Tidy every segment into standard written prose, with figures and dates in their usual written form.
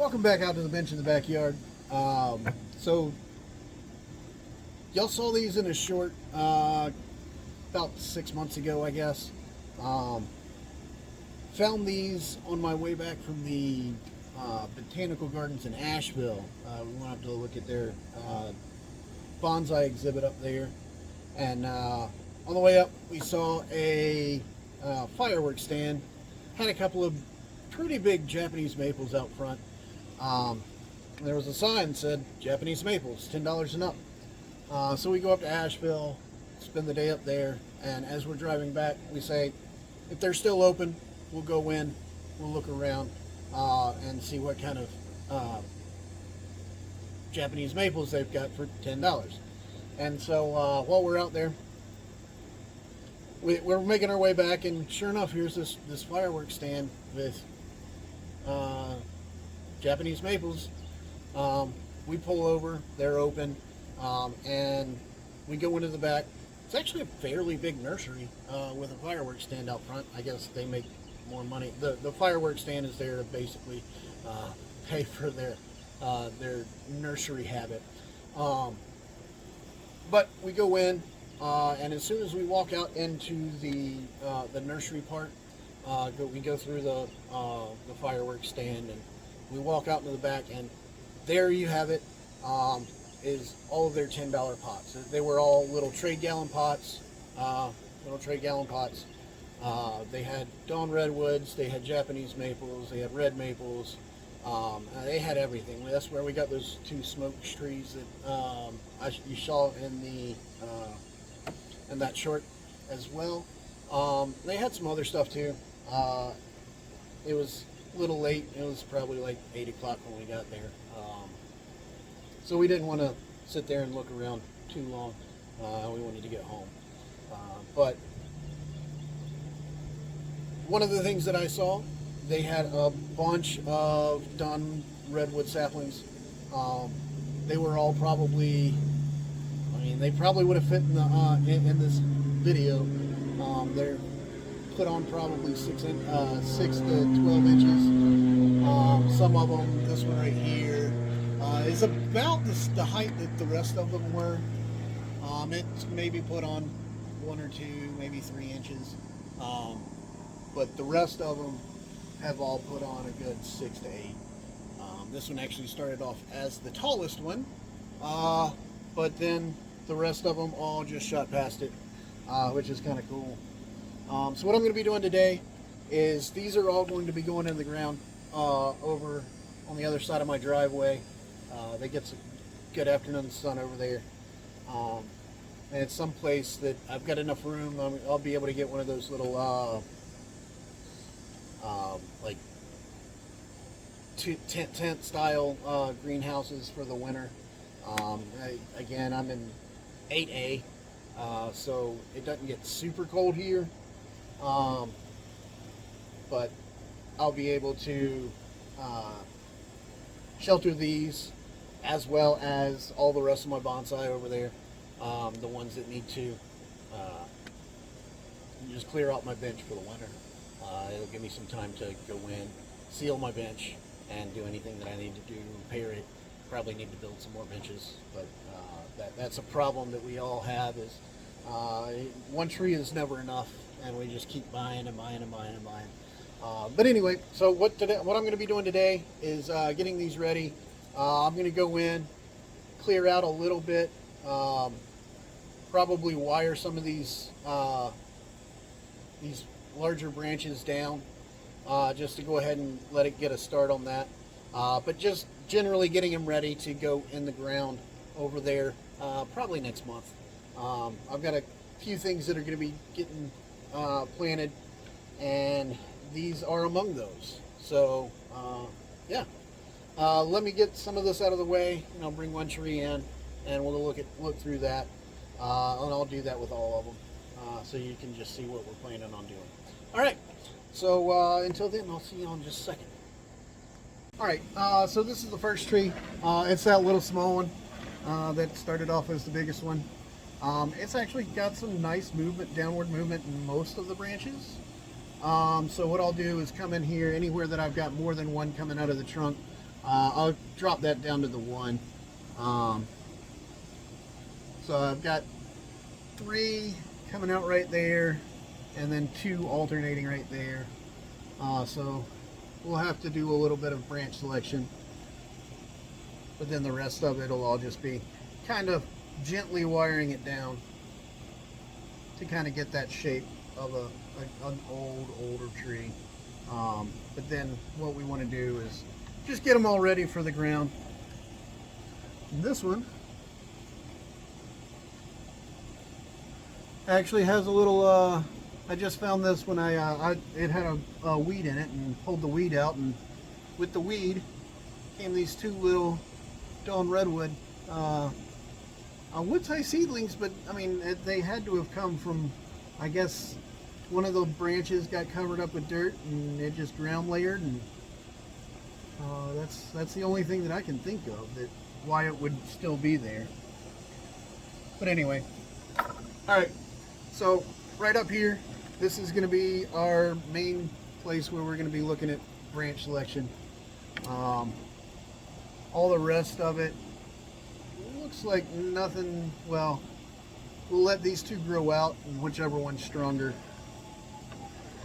Welcome back out to the bench in the backyard. So y'all saw these in a short about 6 months ago, I guess. Um, Found these on my way back from the botanical gardens in Asheville. We went up to look at their bonsai exhibit up there, and on the way up, we saw a fireworks stand. Had a couple of pretty big Japanese maples out front. Um, there was a sign that said Japanese maples, $10 and up. So we go up to Asheville, spend the day up there, and as we're driving back, we say, if they're still open, we'll go in, we'll look around, and see what kind of Japanese maples they've got for $10. And so while we're out there, we're making our way back, and sure enough, here's this fireworks stand with Japanese maples. We pull over, they're open, and we go into the back. It's actually a fairly big nursery with a fireworks stand out front. I guess they make more money. The fireworks stand is there to basically pay for their nursery habit. But we go in, and as soon as we walk out into the nursery part, we go through the fireworks stand, and we walk out into the back, and there you have it. Is all of their $10 pots. They were all little trade gallon pots. They had Dawn Redwoods, they had Japanese maples, they had red maples. They had everything. That's where we got those two smoke trees that you saw in that short as well. They had some other stuff too. It was a little late. It was probably like 8 o'clock when we got there. So we didn't want to sit there and look around too long. We wanted to get home. But one of the things that I saw, they had a bunch of Dawn Redwood saplings. They were all probably, they probably would have fit in this video. They're put on probably 6 to 12 inches. Some of them, this one right here, is about the height that the rest of them were. It's maybe put on 1 or 2, maybe 3 inches. But the rest of them have all put on a good 6 to 8. This one actually started off as the tallest one, but then the rest of them all just shot past it, which is kind of cool. So what I'm going to be doing today is these are all going to be going in the ground over on the other side of my driveway. They get some good afternoon sun over there. And it's someplace that I've got enough room. I'll be able to get one of those little like tent style greenhouses for the winter. Again, I'm in 8A, so it doesn't get super cold here. But I'll be able to shelter these as well as all the rest of my bonsai over there, the ones that need to just clear out my bench for the winter. It'll give me some time to go in, seal my bench, and do anything that I need to do, repair it. Probably need to build some more benches, but that's a problem that we all have is one tree is never enough, and we just keep buying and buying and buying and buying. But anyway, so what I'm going to be doing today is getting these ready. I'm going to go in, clear out a little bit, probably wire some of these larger branches down, just to go ahead and let it get a start on that. But just generally getting them ready to go in the ground over there, probably next month. I've got a few things that are going to be getting planted, and these are among those. So yeah, let me get some of this out of the way, and I'll bring one tree in, and we'll look through that, and I'll do that with all of them, so you can just see what we're planning on doing. All right, so until then, I'll see you in just a second. All right, so this is the first tree. It's that little small one that started off as the biggest one. It's actually got some nice movement, downward movement in most of the branches. So what I'll do is come in here, anywhere that I've got more than one coming out of the trunk, I'll drop that down to the 1. Um, so I've got 3 coming out right there, and then 2 alternating right there. So we'll have to do a little bit of branch selection, but then the rest of it will all just be kind of gently wiring it down to kind of get that shape of an older tree. But then what we want to do is just get them all ready for the ground. And this one actually has a little, I just found this when it had a weed in it, and pulled the weed out, and with the weed came these 2 little Dawn Redwood, wood-tie seedlings, but I mean, they had to have come from, I guess, one of the branches got covered up with dirt and it just ground layered, and that's the only thing that I can think of that why it would still be there. But anyway, all right, so right up here, this is going to be our main place where we're going to be looking at branch selection. All the rest of it looks like nothing. Well, we'll let these 2 grow out, and whichever one's stronger.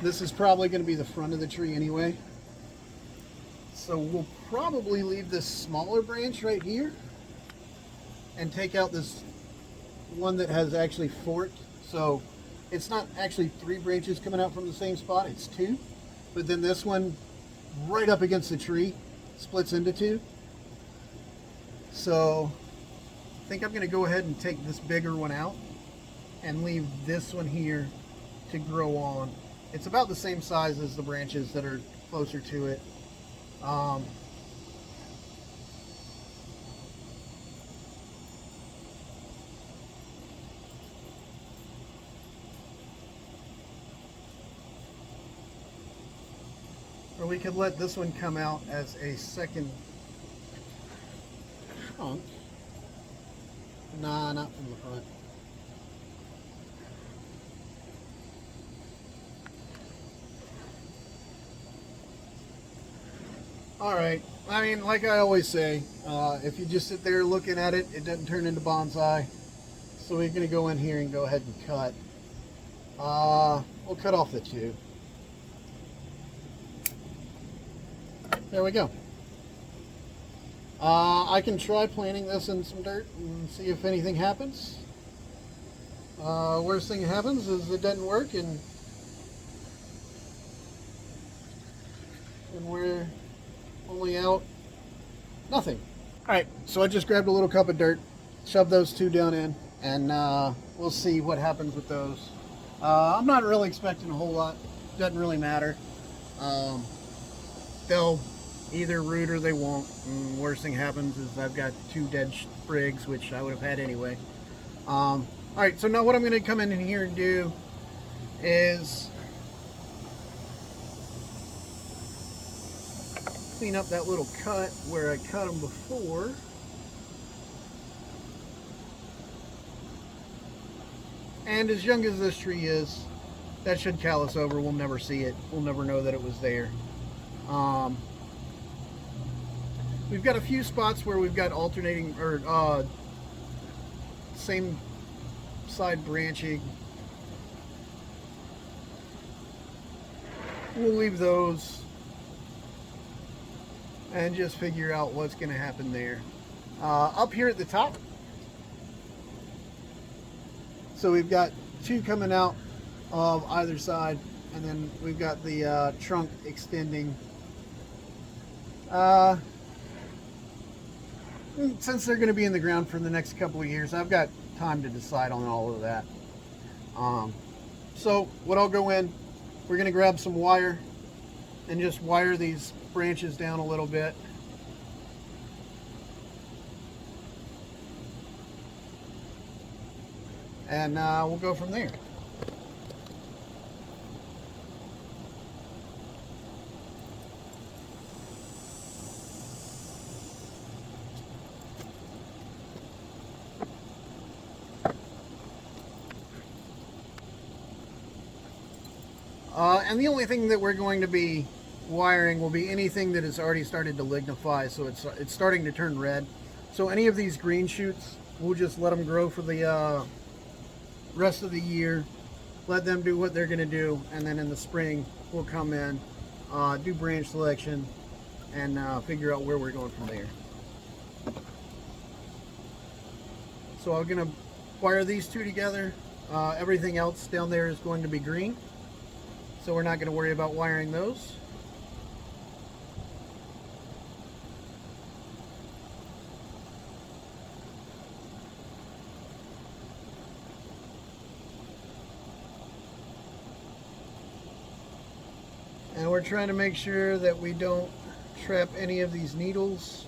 This is probably going to be the front of the tree anyway, so we'll probably leave this smaller branch right here and take out this one that has actually forked. So it's not actually 3 branches coming out from the same spot, it's 2. But then this one right up against the tree splits into 2. So I think I'm going to go ahead and take this bigger one out and leave this one here to grow on. It's about the same size as the branches that are closer to it. Or we could let this one come out as a second trunk. Nah, not from the front. All right. I mean, like I always say, if you just sit there looking at it, it doesn't turn into bonsai. So we're going to go in here and go ahead and cut. We'll cut off the 2. There we go. I can try planting this in some dirt and see if anything happens. Worst thing that happens is it doesn't work, and we're only out nothing. Alright, so I just grabbed a little cup of dirt, shoved those 2 down in, and we'll see what happens with those. I'm not really expecting a whole lot. Doesn't really matter. They'll either root or they won't. And worst thing happens is I've got 2 dead sprigs, which I would have had anyway. Alright, so now what I'm going to come in here and do is clean up that little cut where I cut them before. And as young as this tree is, that should callus over. We'll never see it. We'll never know that it was there. We've got a few spots where we've got alternating or same side branching. We'll leave those and just figure out what's going to happen there. Up here at the top, so we've got 2 coming out of either side, and then we've got the trunk extending. Since they're going to be in the ground for the next couple of years, I've got time to decide on all of that. So what I'll go in, we're going to grab some wire and just wire these branches down a little bit. And we'll go from there. And the only thing that we're going to be wiring will be anything that has already started to lignify, so it's starting to turn red. So any of these green shoots, we'll just let them grow for the rest of the year, let them do what they're going to do, and then in the spring we'll come in, do branch selection, and figure out where we're going from there. So I'm going to wire these two together. Everything else down there is going to be green, so we're not going to worry about wiring those. And we're trying to make sure that we don't trap any of these needles.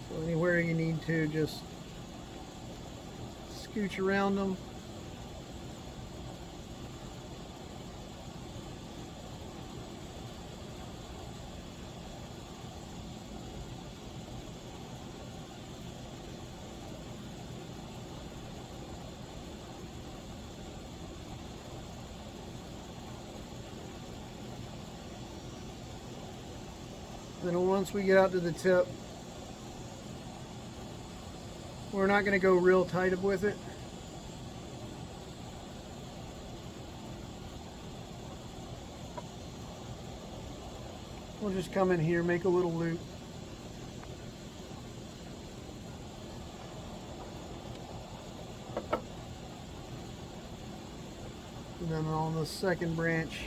So anywhere you need to, just scooch around them. Then once we get out to the tip, we're not going to go real tight with it. We'll just come in here, make a little loop. And then on the second branch,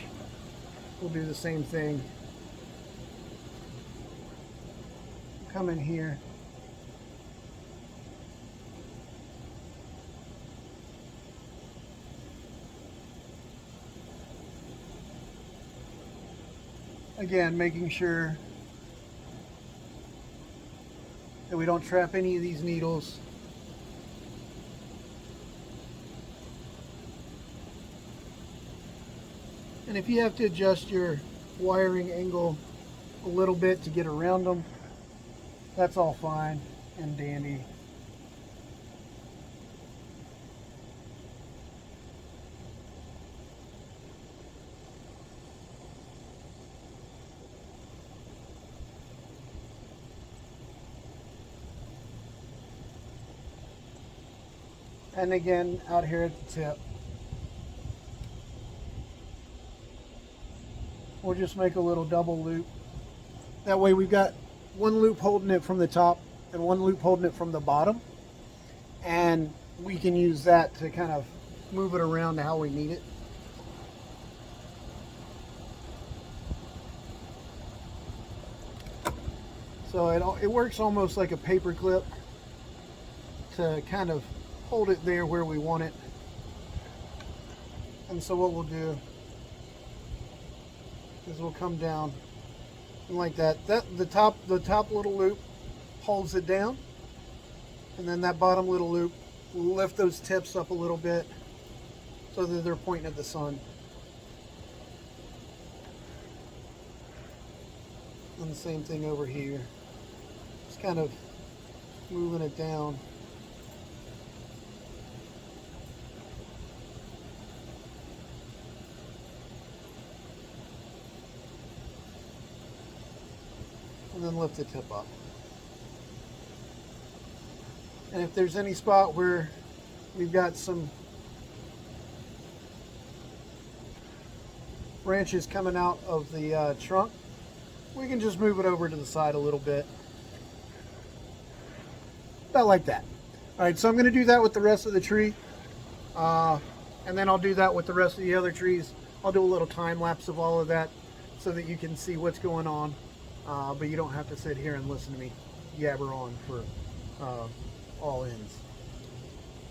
we'll do the same thing. Come in here. Again, making sure that we don't trap any of these needles. And if you have to adjust your wiring angle a little bit to get around them, that's all fine and dandy. And again, out here at the tip, we'll just make a little double loop. That way we've got one loop holding it from the top and one loop holding it from the bottom. And we can use that to kind of move it around to how we need it. So it works almost like a paper clip to kind of hold it there where we want it. And so what we'll do is we'll come down and like that. The top little loop holds it down, and then that bottom little loop will lift those tips up a little bit so that they're pointing at the sun. And the same thing over here. Just kind of moving it down. And then lift the tip up. And if there's any spot where we've got some branches coming out of the trunk, we can just move it over to the side a little bit. About like that. All right, so I'm going to do that with the rest of the tree. And then I'll do that with the rest of the other trees. I'll do a little time lapse of all of that so that you can see what's going on. But you don't have to sit here and listen to me yabber on for all ends.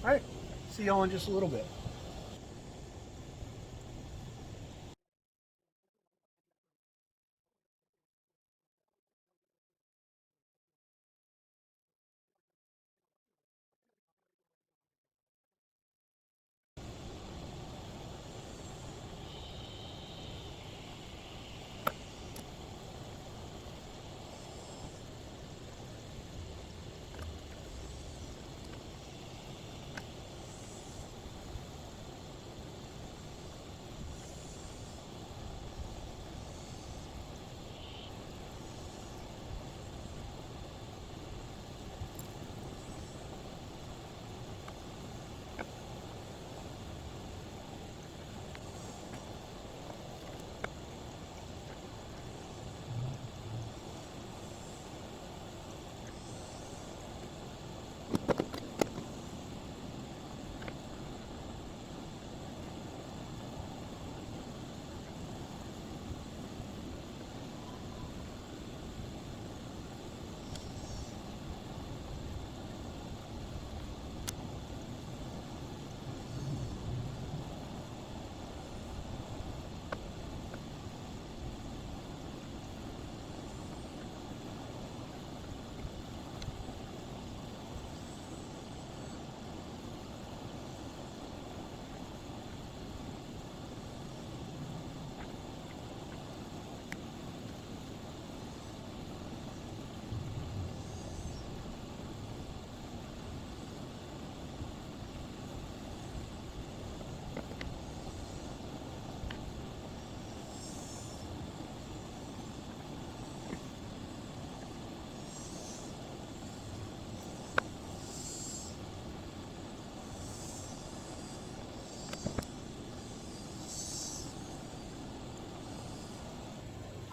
All right, see y'all in just a little bit.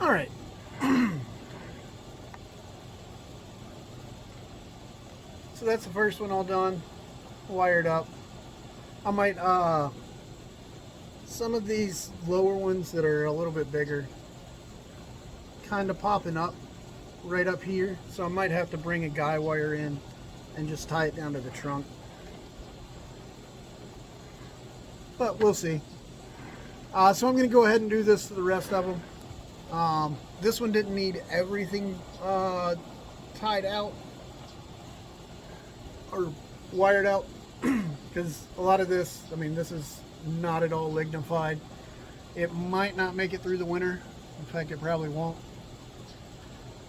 All right. So that's the first one all done, wired up. I might, some of these lower ones that are a little bit bigger, kind of popping up right up here. So I might have to bring a guy wire in and just tie it down to the trunk. But we'll see. So I'm going to go ahead and do this to the rest of them. This one didn't need everything tied out or wired out because a lot of this, I mean, this is not at all lignified. It might not make it through the winter. In fact, it probably won't.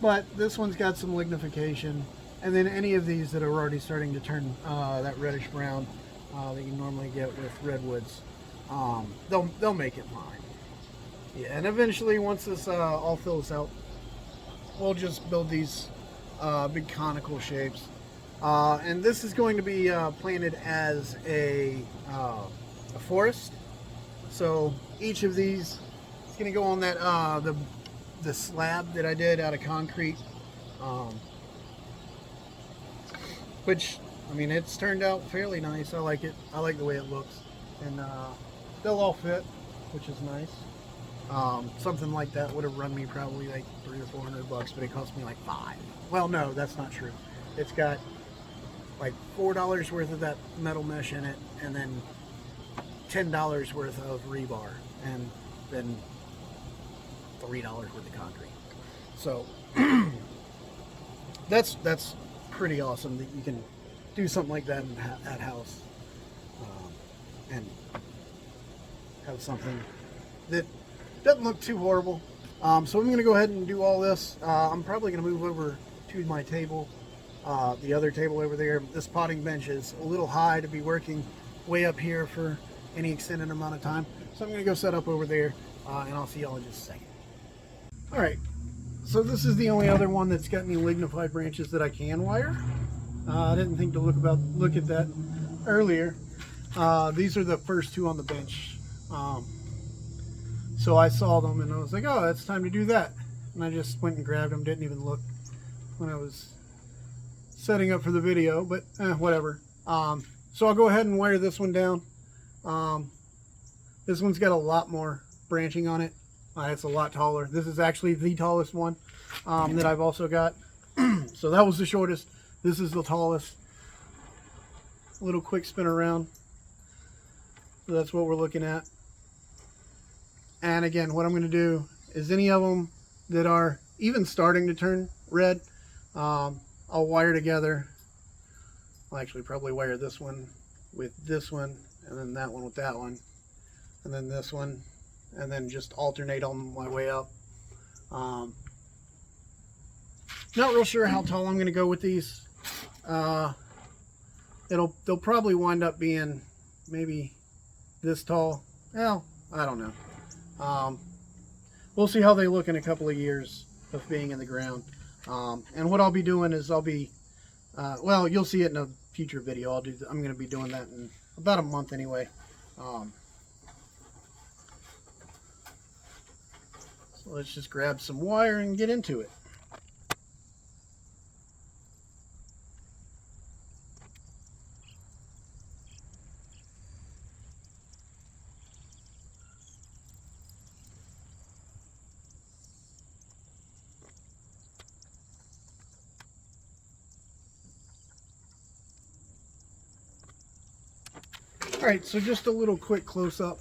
But this one's got some lignification. And then any of these that are already starting to turn that reddish brown that you normally get with redwoods, they'll make it fine. Yeah, and eventually once this all fills out, we'll just build these big conical shapes. And this is going to be planted as a forest. So each of these is going to go on that the slab that I did out of concrete, which, I mean, it's turned out fairly nice. I like it. I like the way it looks, and they'll all fit, which is nice. Something like that would have run me probably like $300 or $400, but it cost me like $5. Well, no, that's not true. It's got like $4 worth of that metal mesh in it, and then $10 worth of rebar, and then $3 worth of concrete. So that's pretty awesome that you can do something like that in that house, and have something that doesn't look too horrible. So I'm going to go ahead and do all this. I'm probably going to move over to my table, the other table over there. This potting bench is a little high to be working way up here for any extended amount of time. So I'm going to go set up over there, and I'll see y'all in just a second. All right, so this is the only other one that's got any lignified branches that I can wire. I didn't think to look at that earlier. These are the first two on the bench. So I saw them and I was like, oh, it's time to do that. And I just went and grabbed them, didn't even look when I was setting up for the video, but whatever. So I'll go ahead and wire this one down. This one's got a lot more branching on it. It's a lot taller. This is actually the tallest one that I've also got. So that was the shortest. This is the tallest. A little quick spin around. So that's what we're looking at. And again, what I'm going to do is any of them that are even starting to turn red, I'll wire together. I'll actually probably wire this one with this one, and then that one with that one, and then this one, and then just alternate on my way up. Not real sure how tall I'm going to go with these. They'll probably wind up being maybe this tall. Well, I don't know. We'll see how they look in a couple of years of being in the ground. And what I'll be doing is well, you'll see it in a future video. I'm going to be doing that in about a month anyway. So let's just grab some wire and get into it. All right, so just a little quick close-up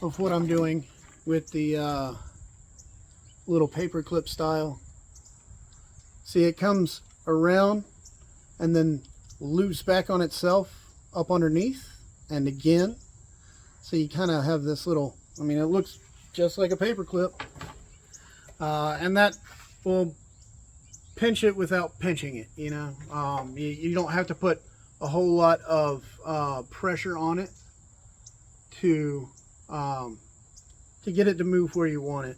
of what I'm doing with the little paper clip style. See, it comes around and then loops back on itself up underneath and again. So you kind of have this little, I mean, it looks just like a paper clip. And that will pinch it without pinching it, you know. You don't have to put a whole lot of pressure on it to get it to move where you want it.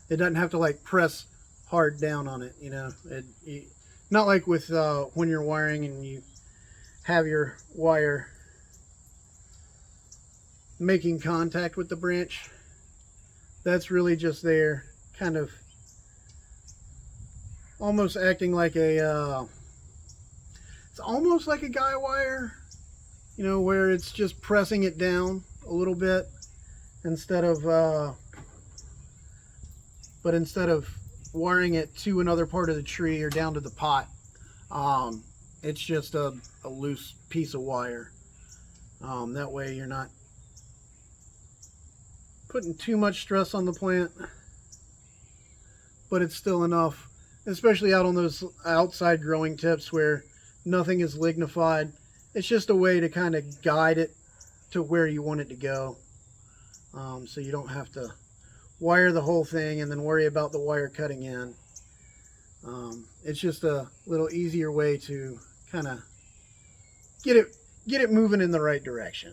It doesn't have to like press hard down on it, you know. Not like with when you're wiring and you have your wire making contact with the branch. That's really just there kind of almost acting like a it's almost like a guy wire, you know, where it's just pressing it down a little bit instead of but instead of wiring it to another part of the tree or down to the pot, um, it's just a loose piece of wire. That way you're not putting too much stress on the plant, but it's still enough, especially out on those outside growing tips where nothing is lignified. It's just a way to kind of guide it to where you want it to go, so you don't have to wire the whole thing and then worry about the wire cutting in. It's just a little easier way to kind of get it get it moving in the right direction.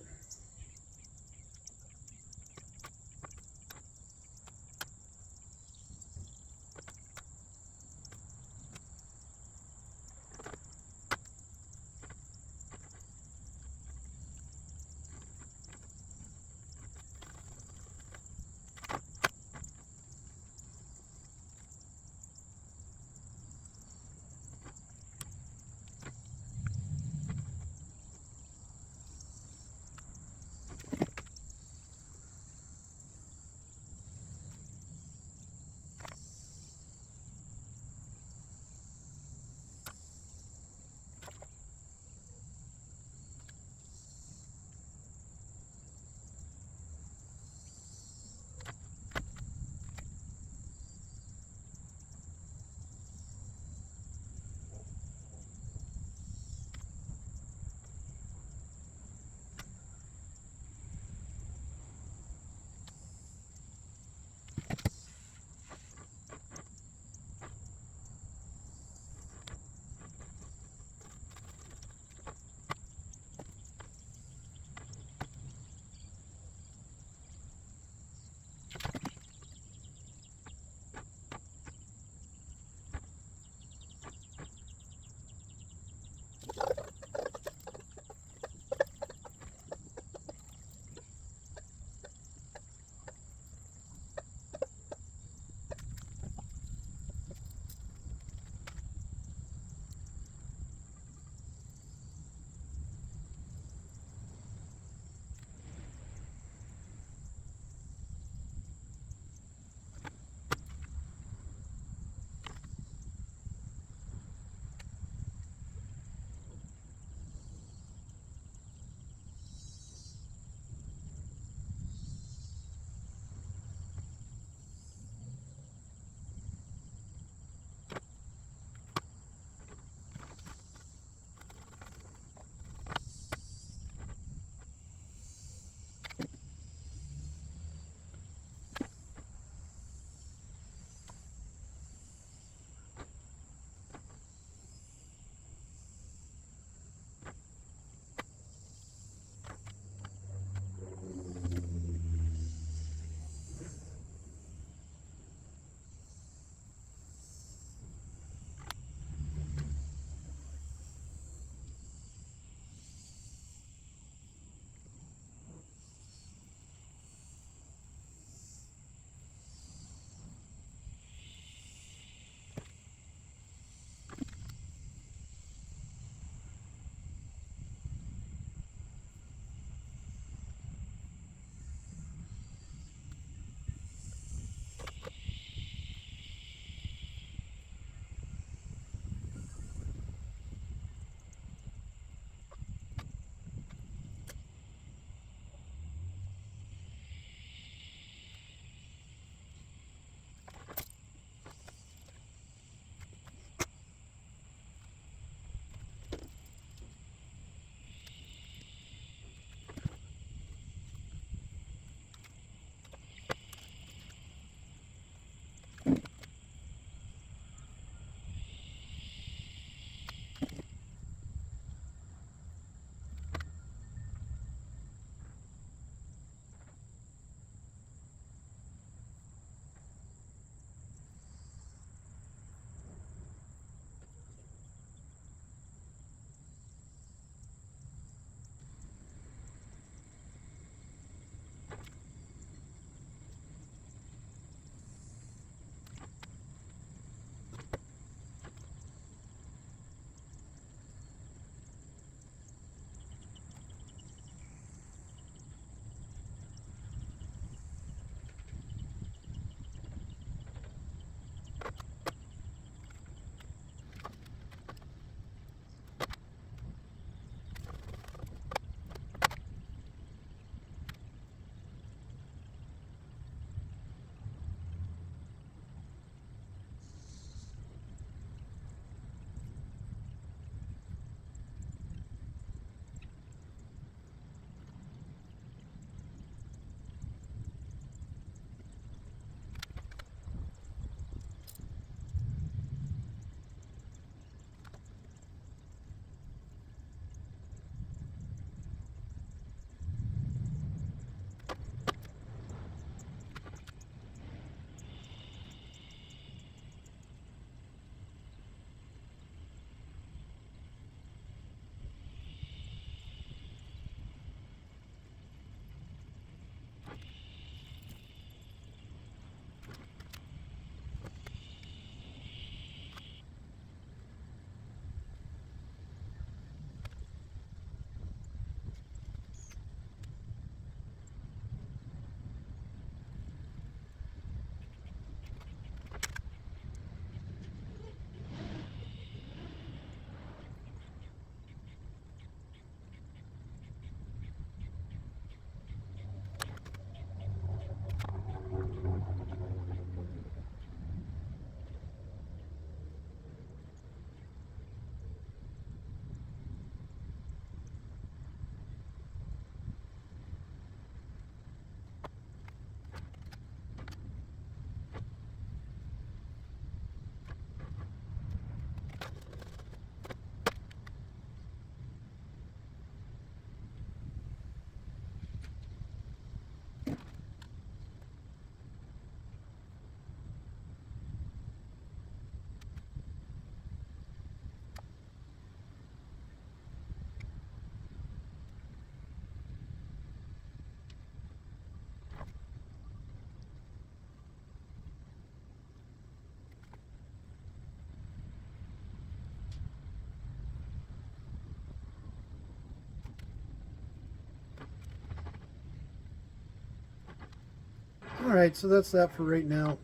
Alright, so that's that for right now.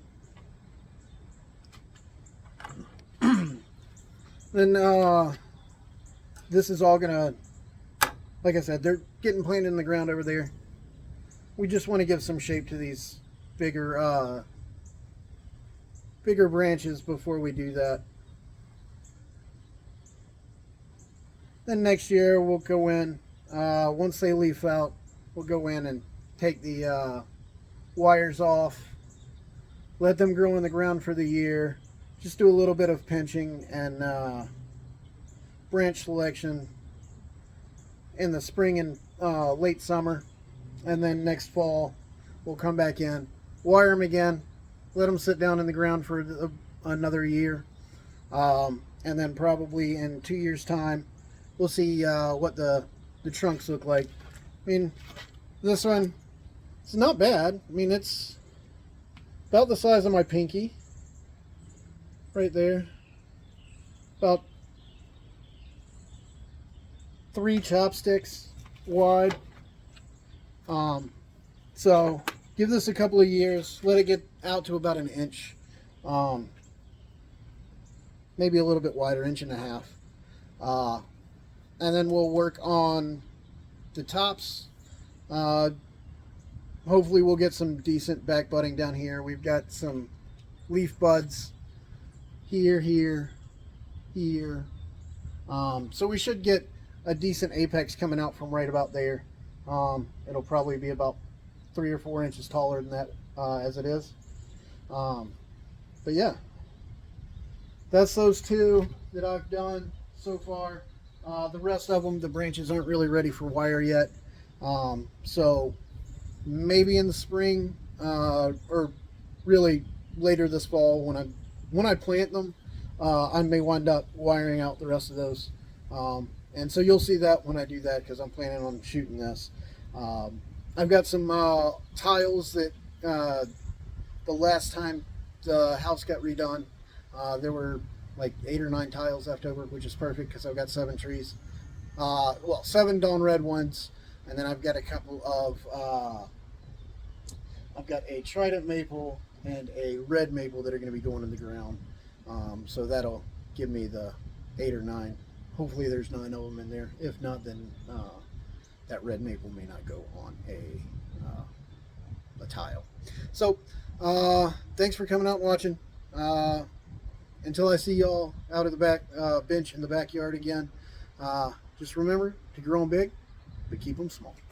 Then this is all gonna, like I said, they're getting planted in the ground over there. We just want to give some shape to these bigger bigger branches before we do that. Then next year we'll go in, once they leaf out, we'll go in and take the wires off, let them grow in the ground for the year, just do a little bit of pinching and branch selection in the spring and late summer, and then next fall we'll come back in, wire them again, let them sit down in the ground for another year, and then probably in 2 years time we'll see what the trunks look like. I mean, this one, it's not bad. I mean, it's about the size of my pinky right there, about 3 chopsticks wide. So give this a couple of years, let it get out to about 1 inch, maybe a little bit wider, 1.5 inches, and then we'll work on the tops. Hopefully we'll get some decent back budding down here. We've got some leaf buds here, here, here. So we should get a decent apex coming out from right about there. It'll probably be about 3 or 4 inches taller than that as it is. But yeah, that's those 2 that I've done so far. The rest of them, the branches aren't really ready for wire yet. So maybe in the spring, or really later this fall when I plant them, I may wind up wiring out the rest of those. And so you'll see that when I do that, because I'm planning on shooting this. I've got some tiles that the last time the house got redone, there were like 8 or 9 tiles left over, which is perfect because I've got 7 trees. Well, 7 Dawn Red ones, and then I've got a couple of, I've got a Trident maple and a red maple that are going to be going in the ground. So that'll give me the 8 or 9. Hopefully there's 9 of them in there. If not, then that red maple may not go on a tile. So thanks for coming out and watching. Until I see y'all out of the back bench in the backyard again, just remember to grow them big, but keep them small.